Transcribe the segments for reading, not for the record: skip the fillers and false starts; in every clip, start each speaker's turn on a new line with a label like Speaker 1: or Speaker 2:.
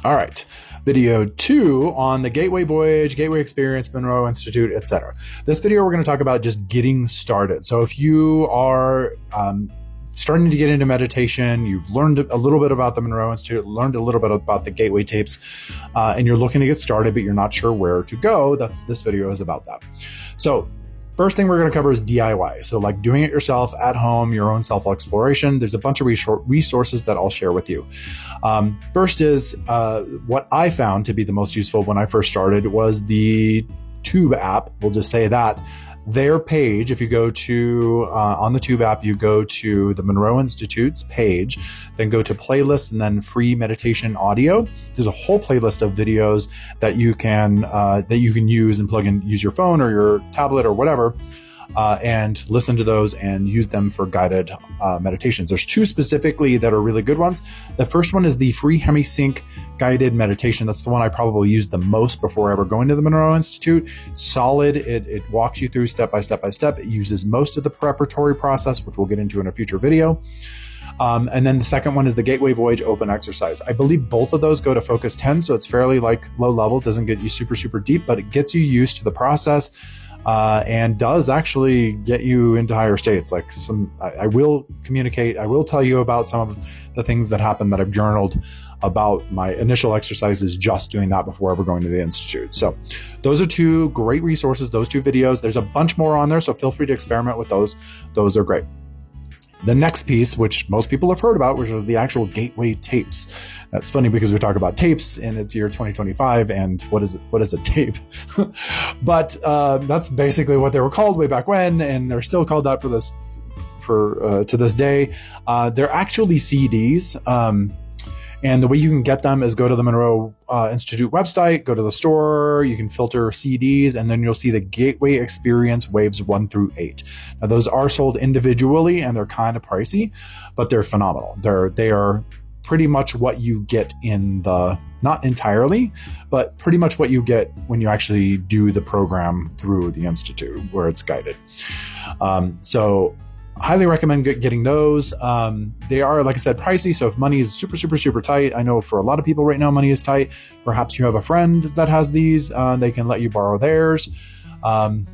Speaker 1: All right. Video 2 on the Gateway Voyage, Gateway Experience, Monroe Institute, etc. This video, we're going to talk about just getting started. So if you are starting to get into meditation, you've learned a little bit about the Monroe Institute, learned a little bit about the Gateway tapes, and you're looking to get started, but you're not sure where to go, this video is about that. So first thing we're going to cover is DIY. So like doing it yourself at home, your own self-exploration. There's a bunch of resources that I'll share with you. First is what I found to be the most useful when I first started was the Tube app. We'll just say that. Their page, if you go to, on the Tube app, you go to the Monroe Institute's page, then go to playlist and then free meditation audio. There's a whole playlist of videos that you can use and plug in, use your phone or your tablet or whatever, and listen to those and use them for guided meditations. There's 2 specifically that are really good ones. The first one is the free HemiSync guided meditation. That's the one I probably used the most before ever going to the Monroe Institute. Solid. It walks you through step by step by step. It uses most of the preparatory process, which we'll get into in a future video. And then the second one is the Gateway Voyage Open Exercise. I believe both of those go to Focus 10, so it's fairly like low level. It doesn't get you super, super deep, but it gets you used to the process. And does actually get you into higher states. Like I will tell you about some of the things that happened that I've journaled about my initial exercises just doing that before ever going to the Institute. So those are 2 great resources, those 2 videos. There's a bunch more on there, so feel free to experiment with those. Those are great. The next piece, which most people have heard about, which are the actual Gateway tapes. That's funny because we talk about tapes and it's year 2025, and what is a tape? But that's basically what they were called way back when, and they're still called that to this day. They're actually CDs. And the way you can get them is go to the Monroe Institute website, go to the store, you can filter CDs, and then you'll see the Gateway Experience Waves 1 through 8. Now, those are sold individually, and they're kind of pricey, but they're phenomenal. They are pretty much what you get in the, not entirely, but pretty much what you get when you actually do the program through the Institute, where it's guided. So highly recommend getting those. They are, like I said, pricey. So if money is super, super, super tight, I know for a lot of people right now, money is tight. Perhaps you have a friend that has these, they can let you borrow theirs. And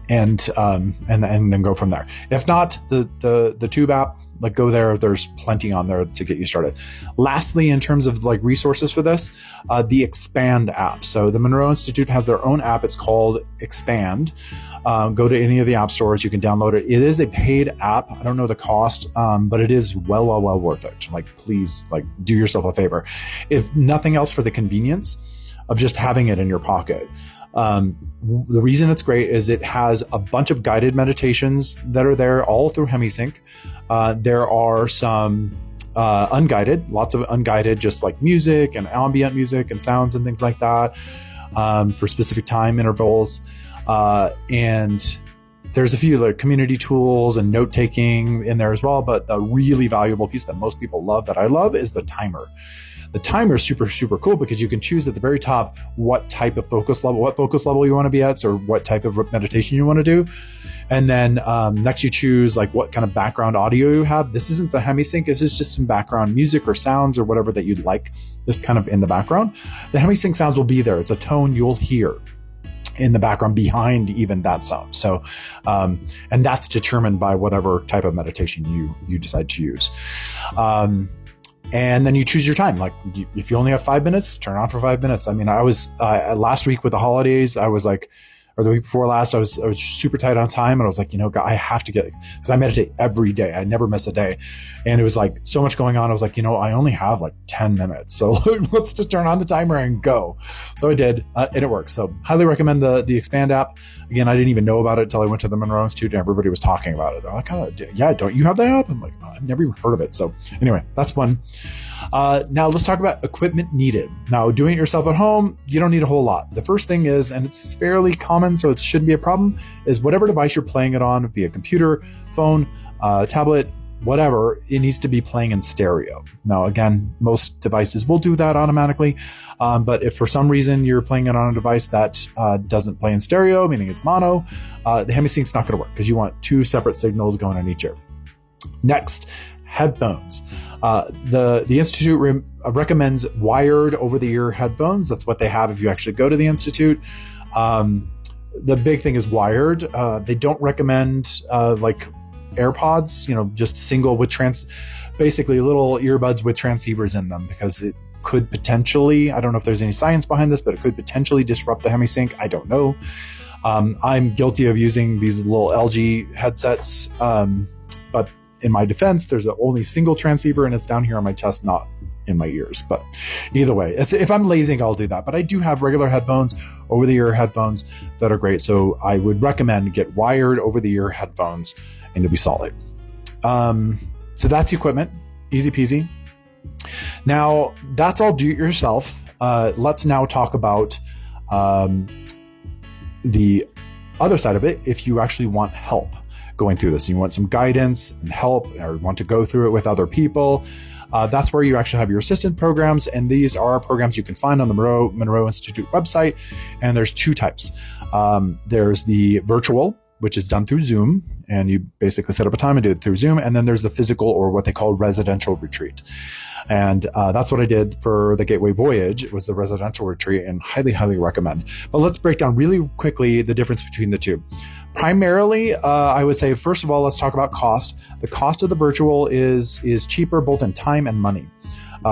Speaker 1: then go from there. If not, the Tube app, like go there. There's plenty on there to get you started. Lastly, in terms of like resources for this, the Expand app. So the Monroe Institute has their own app. It's called Expand. Go to any of the app stores. You can download it. It is a paid app. I don't know the cost, but it is well worth it. Like, please, like, do yourself a favor. If nothing else, for the convenience of just having it in your pocket. The reason it's great is it has a bunch of guided meditations that are there all through HemiSync. There are some unguided, lots of unguided, just like music and ambient music and sounds and things like that, for specific time intervals. And there's a few like community tools and note taking in there as well. But the really valuable piece that most people love, that I love, is the timer. The timer is super, super cool because you can choose at the very top what type of focus level you want to be at, or what type of meditation you want to do. And then next you choose like what kind of background audio you have. This isn't the HemiSync. This is just some background music or sounds or whatever that you'd like, just kind of in the background. The HemiSync sounds will be there. It's a tone you'll hear in the background behind even that sound. So, and that's determined by whatever type of meditation you decide to use. And then you choose your time. Like if you only have 5 minutes, turn on for 5 minutes. I mean, I was last week with the holidays, I was like, or the week before last, I was super tight on time, and I was like, I have to get, because I meditate every day. I never miss a day. And it was like so much going on. I was like, I only have like 10 minutes. So let's just turn on the timer and go. So I did, and it works. So highly recommend the Expand app. Again, I didn't even know about it until I went to the Monroe Institute and everybody was talking about it. They're like, oh, yeah, don't you have that app? I'm like, oh, I've never even heard of it. So anyway, that's one. Now let's talk about equipment needed. Now, doing it yourself at home, you don't need a whole lot. The first thing is, and it's fairly common, so it shouldn't be a problem, is whatever device you're playing it on, be it computer, phone, tablet, whatever, it needs to be playing in stereo. Now, again, most devices will do that automatically, but if for some reason you're playing it on a device that doesn't play in stereo, meaning it's mono, the HemiSync's not going to work because you want 2 separate signals going on each ear. Next, headphones. The Institute recommends wired over-the-ear headphones. That's what they have if you actually go to the Institute. The big thing is wired. They don't recommend like AirPods, just single with basically little earbuds with transceivers in them, because it could potentially, I don't know if there's any science behind this, but it could potentially disrupt the hemisync. I don't know. I'm guilty of using these little LG headsets, but in my defense, there's only single transceiver and it's down here on my chest, not in my ears. But either way, if I'm lazing, I'll do that. But I do have regular headphones, over-the-ear headphones that are great. So I would recommend get wired over-the-ear headphones and you'll be solid. So that's the equipment, easy peasy. Now that's all do-it-yourself. Let's now talk about the other side of it. If you actually want help going through this, you want some guidance and help, or want to go through it with other people, that's where you actually have your assistant programs. And these are programs you can find on the Monroe Institute website. And there's two types. There's the virtual, which is done through Zoom, and you basically set up a time and do it through Zoom. And then there's the physical, or what they call residential retreat. And that's what I did for the Gateway Voyage. It was the residential retreat, and highly, highly recommend. But let's break down really quickly the difference between the two. Primarily, I would say, first of all, let's talk about cost. The cost of the virtual is cheaper both in time and money.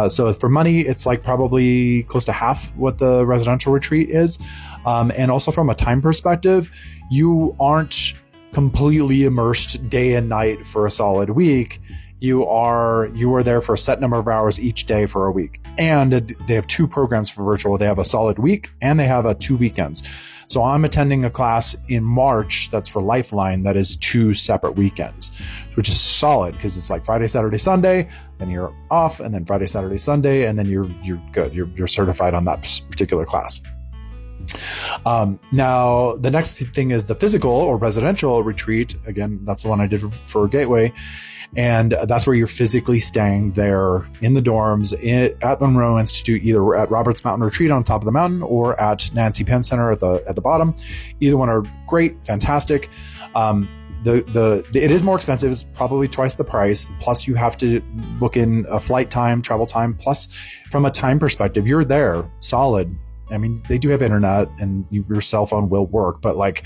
Speaker 1: So for money, it's like probably close to half what the residential retreat is. And also from a time perspective, you aren't completely immersed day and night for a solid week. You are there for a set number of hours each day for a week. And they have two programs for virtual. They have a solid week and they have 2 weekends. So I'm attending a class in March that's for Lifeline that is 2 separate weekends, which is solid because it's like Friday, Saturday, Sunday, then you're off, and then Friday, Saturday, Sunday, and then you're good. You're certified on that particular class. Now, the next thing is the physical or residential retreat. Again, that's the one I did for Gateway. And that's where you're physically staying there in the dorms at the Monroe Institute, either at Roberts Mountain Retreat on top of the mountain or at Nancy Penn Center at the bottom. Either one are great, fantastic. It is more expensive. It's probably twice the price. Plus, you have to book in a flight time, travel time. Plus, from a time perspective, you're there solid. I mean, they do have internet, and your cell phone will work, but like,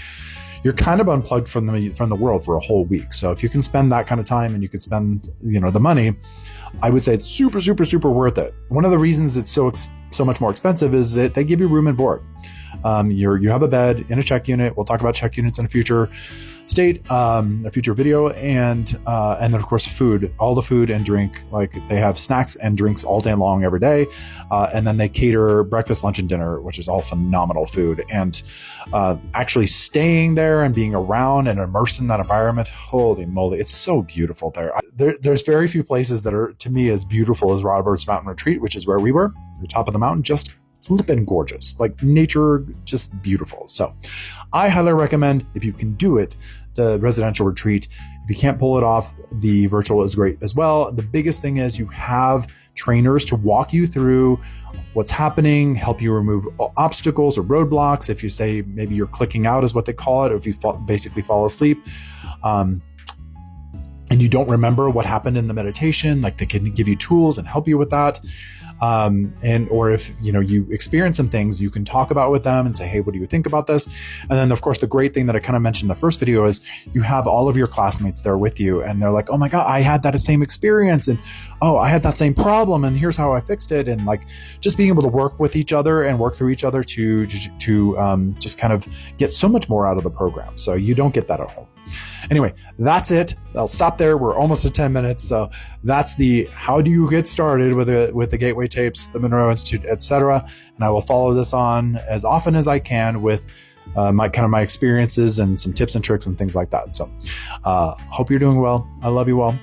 Speaker 1: you're kind of unplugged from the world for a whole week. So if you can spend that kind of time and you can spend, the money, I would say it's super, super, super worth it. One of the reasons it's so much more expensive is that they give you room and board. You have a bed in a check unit. We'll talk about check units in a future a future video, and then of course food, all the food and drink. Like, they have snacks and drinks all day long every day, and then they cater breakfast, lunch, and dinner, which is all phenomenal food. And actually staying there and being around and immersed in that environment, holy moly, it's so beautiful there. There's very few places that are, to me, as beautiful as Roberts Mountain Retreat, which is where we were, the top of the mountain, just flippin' gorgeous, like nature, just beautiful. So I highly recommend, if you can do it, the residential retreat. If you can't pull it off, the virtual is great as well. The biggest thing is you have trainers to walk you through what's happening, help you remove obstacles or roadblocks. If you say maybe you're clicking out is what they call it, or if you basically fall asleep, and you don't remember what happened in the meditation, like, they can give you tools and help you with that. Or if you experience some things, you can talk about with them and say, hey, what do you think about this? And then of course, the great thing that I kind of mentioned in the first video is you have all of your classmates there with you, and they're like, oh my God, I had that same experience, and oh, I had that same problem, and here's how I fixed it. And like, just being able to work with each other and work through each other to just kind of get so much more out of the program. So you don't get that at home. Anyway, that's it. I'll stop there. We're almost at 10 minutes. So that's the how do you get started with the Gateway tapes, the Monroe Institute, etc. And I will follow this on as often as I can with my experiences and some tips and tricks and things like that. So hope you're doing well. I love you all.